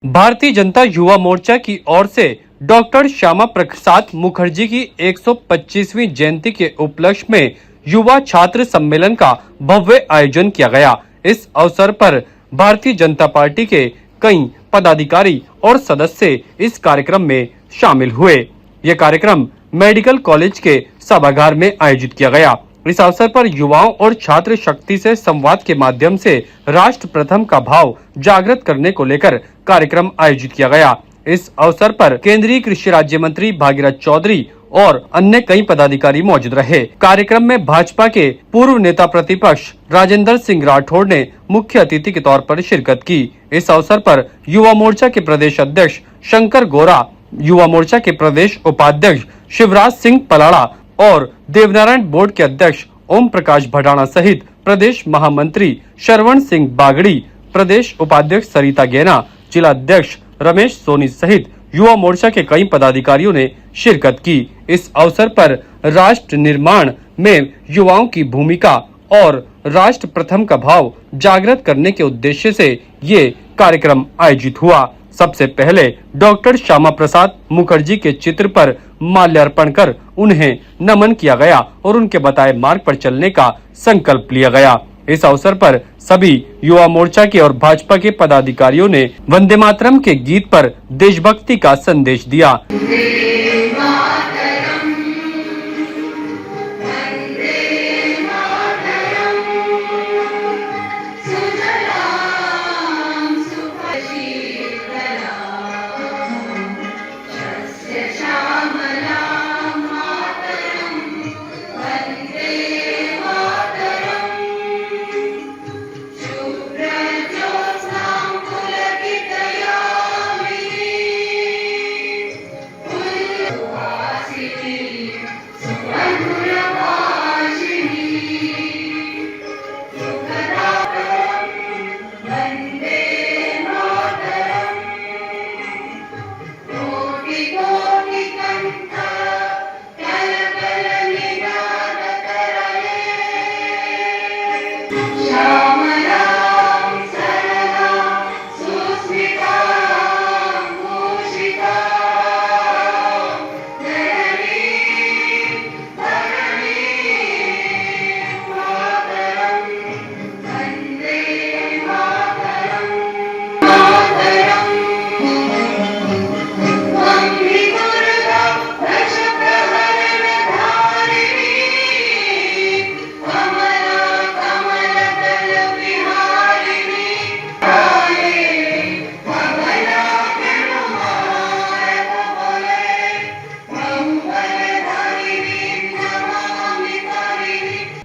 भारतीय जनता युवा मोर्चा की ओर से डॉक्टर श्यामा प्रसाद मुखर्जी की 125वीं जयंती के उपलक्ष्य में युवा छात्र सम्मेलन का भव्य आयोजन किया गया। इस अवसर पर भारतीय जनता पार्टी के कई पदाधिकारी और सदस्य इस कार्यक्रम में शामिल हुए। यह कार्यक्रम मेडिकल कॉलेज के सभागार में आयोजित किया गया। इस अवसर पर युवाओं और छात्र शक्ति से संवाद के माध्यम से राष्ट्र प्रथम का भाव जागृत करने को लेकर कार्यक्रम आयोजित किया गया। इस अवसर पर केंद्रीय कृषि राज्य मंत्री भागीरथ चौधरी और अन्य कई पदाधिकारी मौजूद रहे। कार्यक्रम में भाजपा के पूर्व नेता प्रतिपक्ष राजेंद्र सिंह राठौड़ ने मुख्य अतिथि के तौर पर शिरकत की। इस अवसर पर युवा मोर्चा के प्रदेश अध्यक्ष शंकर गौरा, युवा मोर्चा के प्रदेश उपाध्यक्ष शिवराज सिंह पलाड़ा और देवनारायण बोर्ड के अध्यक्ष ओम प्रकाश भडाना सहित प्रदेश महामंत्री श्रवण सिंह बागड़ी, प्रदेश उपाध्यक्ष सरिता गैना, जिला अध्यक्ष रमेश सोनी सहित युवा मोर्चा के कई पदाधिकारियों ने शिरकत की। इस अवसर पर राष्ट्र निर्माण में युवाओं की भूमिका और राष्ट्र प्रथम का भाव जागृत करने के उद्देश्य से ये कार्यक्रम आयोजित हुआ। सबसे पहले डॉक्टर श्यामा प्रसाद मुखर्जी के चित्र पर माल्यार्पण कर उन्हें नमन किया गया और उनके बताए मार्ग पर चलने का संकल्प लिया गया। इस अवसर पर सभी युवा मोर्चा के और भाजपा के पदाधिकारियों ने वंदे मातरम के गीत पर देशभक्ति का संदेश दिया।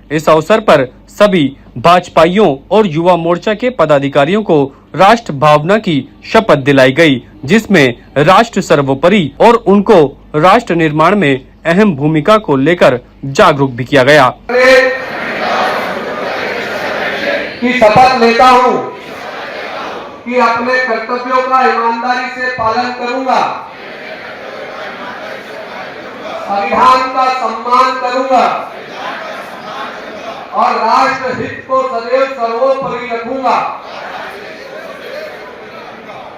इस अवसर पर सभी भाजपाइयों और युवा मोर्चा के पदाधिकारियों को राष्ट्र भावना की शपथ दिलाई गई, जिसमें राष्ट्र सर्वोपरि और उनको राष्ट्र निर्माण में अहम भूमिका को लेकर जागरूक भी किया गया। की शपथ लेता हूँ कि अपने कर्तव्यों का ईमानदारी से पालन करूंगा, संविधान का सम्मान करूंगा और राष्ट्र हित को सदैव सर्वोपरि रखूंगा।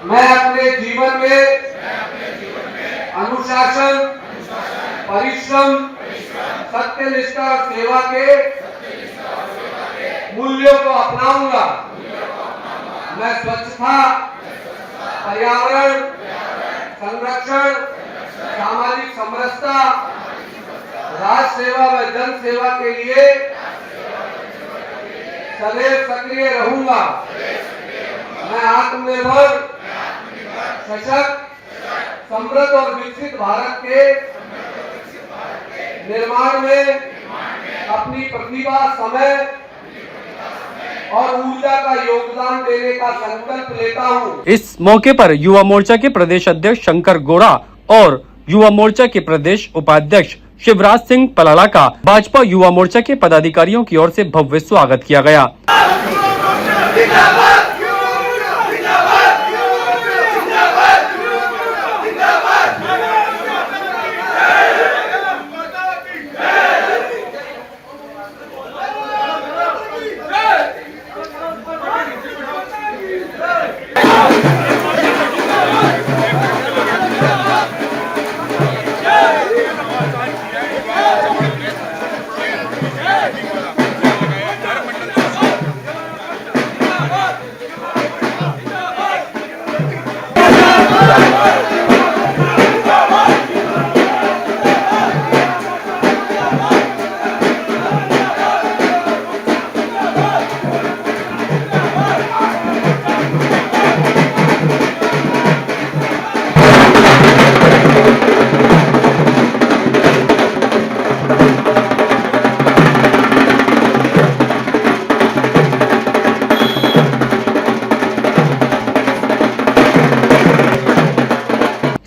मैं अपने जीवन में अनुशासन, परिश्रम, सत्यनिष्ठा और सेवा के मूल्यों को अपनाऊंगा। मैं स्वच्छता, पर्यावरण संरक्षण, सामाजिक समरसता, राष्ट्र सेवा व जन सेवा के लिए सदैव सक्रिय रहूंगा। मैं आत्मनिर्भर, सशक्त, समृद्ध और विकसित भारत के निर्माण में अपनी प्रतिभा, समय और ऊर्जा का योगदान देने का संकल्प लेता हूँ। इस मौके पर युवा मोर्चा के प्रदेश अध्यक्ष शंकर गौड़ा और युवा मोर्चा के प्रदेश उपाध्यक्ष शिवराज सिंह पलाड़ा का भाजपा युवा मोर्चा के पदाधिकारियों की ओर से भव्य स्वागत किया गया।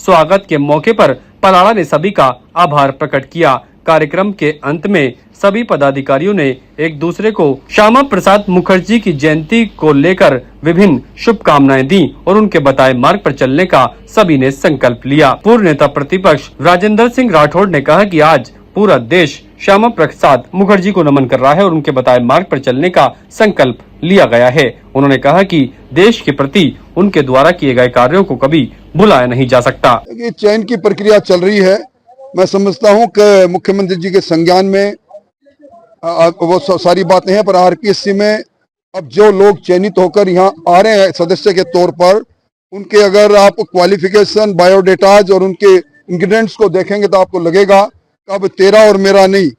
स्वागत के मौके पर पलाड़ा ने सभी का आभार प्रकट किया। कार्यक्रम के अंत में सभी पदाधिकारियों ने एक दूसरे को श्यामा प्रसाद मुखर्जी की जयंती को लेकर विभिन्न शुभकामनाएं दी और उनके बताए मार्ग पर चलने का सभी ने संकल्प लिया। पूर्व नेता प्रतिपक्ष राजेंद्र सिंह राठौड़ ने कहा कि आज पूरा देश श्यामा प्रसाद मुखर्जी को नमन कर रहा है और उनके बताए मार्ग पर चलने का संकल्प लिया गया है। उन्होंने कहा कि देश के प्रति उनके द्वारा किए गए कार्यों को कभी भुलाया नहीं जा सकता। ये चयन की प्रक्रिया चल रही है। मैं समझता हूं कि मुख्यमंत्री जी के संज्ञान में वो सारी बातें हैं, पर आरपीएससी में अब जो लोग चयनित होकर यहाँ आ रहे हैं सदस्य के तौर पर, उनके अगर आप क्वालिफिकेशन, बायोडेटाज और उनके इंग्रेडिएंट्स को देखेंगे तो आपको लगेगा कि अब तेरा और मेरा नहीं,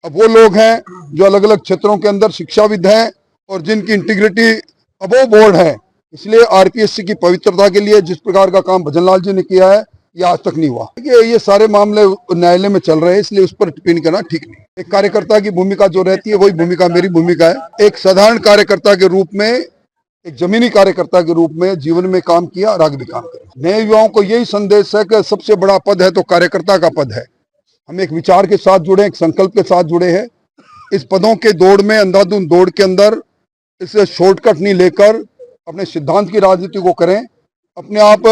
अब वो लोग हैं जो अलग अलग क्षेत्रों के अंदर शिक्षाविद हैं और जिनकी इंटीग्रिटी अबोव बोर्ड है। इसलिए आरपीएससी की पवित्रता के लिए जिस प्रकार का काम भजनलाल जी ने किया है, ये आज तक नहीं हुआ। ये सारे मामले न्यायालय में चल रहे हैं, इसलिए उस पर टिप्पणी करना ठीक नहीं। एक कार्यकर्ता की भूमिका जो रहती है वही भूमिका मेरी भूमिका है। एक साधारण कार्यकर्ता के रूप में, एक जमीनी कार्यकर्ता के रूप में जीवन में काम किया और आगे भी काम करें। नए युवाओं को यही संदेश है कि सबसे बड़ा पद है तो कार्यकर्ता का पद है। हम एक विचार के साथ जुड़े, एक संकल्प के साथ जुड़े हैं। इस पदों के दौड़ में, अंधाधुंध दौड़ के अंदर इसे शॉर्टकट नहीं लेकर अपने सिद्धांत की राजनीति को करें। अपने आप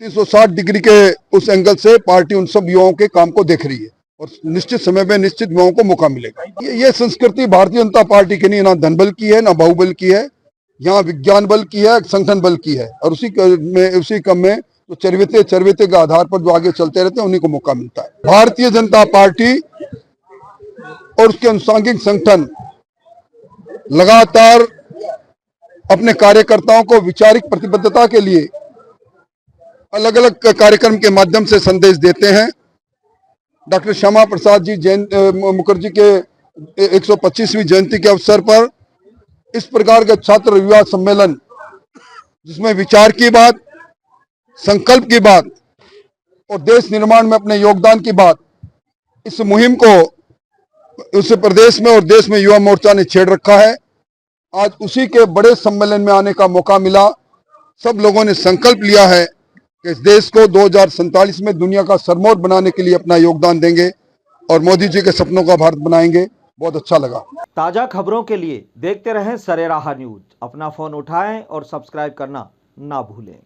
360 डिग्री के उस एंगल से पार्टी उन सब युवाओं के काम को देख रही है और निश्चित समय में निश्चित युवाओं को मौका मिलेगा। ये संस्कृति भारतीय जनता पार्टी की नहीं, ना धनबल की है, ना बाहुबल की है। यहाँ विज्ञान बल की है, संगठन बल की है, और उसी क्रम में तो चरवेते के आधार पर जो आगे चलते रहते हैं उन्हीं को मौका मिलता है। भारतीय जनता पार्टी और उसके अनुसांगिक संगठन लगातार अपने कार्यकर्ताओं को वैचारिक प्रतिबद्धता के लिए अलग अलग कार्यक्रम के माध्यम से संदेश देते हैं। डॉक्टर श्यामा प्रसाद जी मुखर्जी के 125वीं जयंती के अवसर पर इस प्रकार का छात्र युवा सम्मेलन, जिसमें विचार की बात, संकल्प की बात और देश निर्माण में अपने योगदान की बात, इस मुहिम को उस प्रदेश में और देश में युवा मोर्चा ने छेड़ रखा है। आज उसी के बड़े सम्मेलन में आने का मौका मिला। सब लोगों ने संकल्प लिया है कि इस देश को 2047 में दुनिया का सरमौर बनाने के लिए अपना योगदान देंगे और मोदी जी के सपनों का भारत बनाएंगे। बहुत अच्छा लगा। ताजा खबरों के लिए देखते रहें सरेराह न्यूज। अपना फोन उठाएं और सब्सक्राइब करना ना भूलें।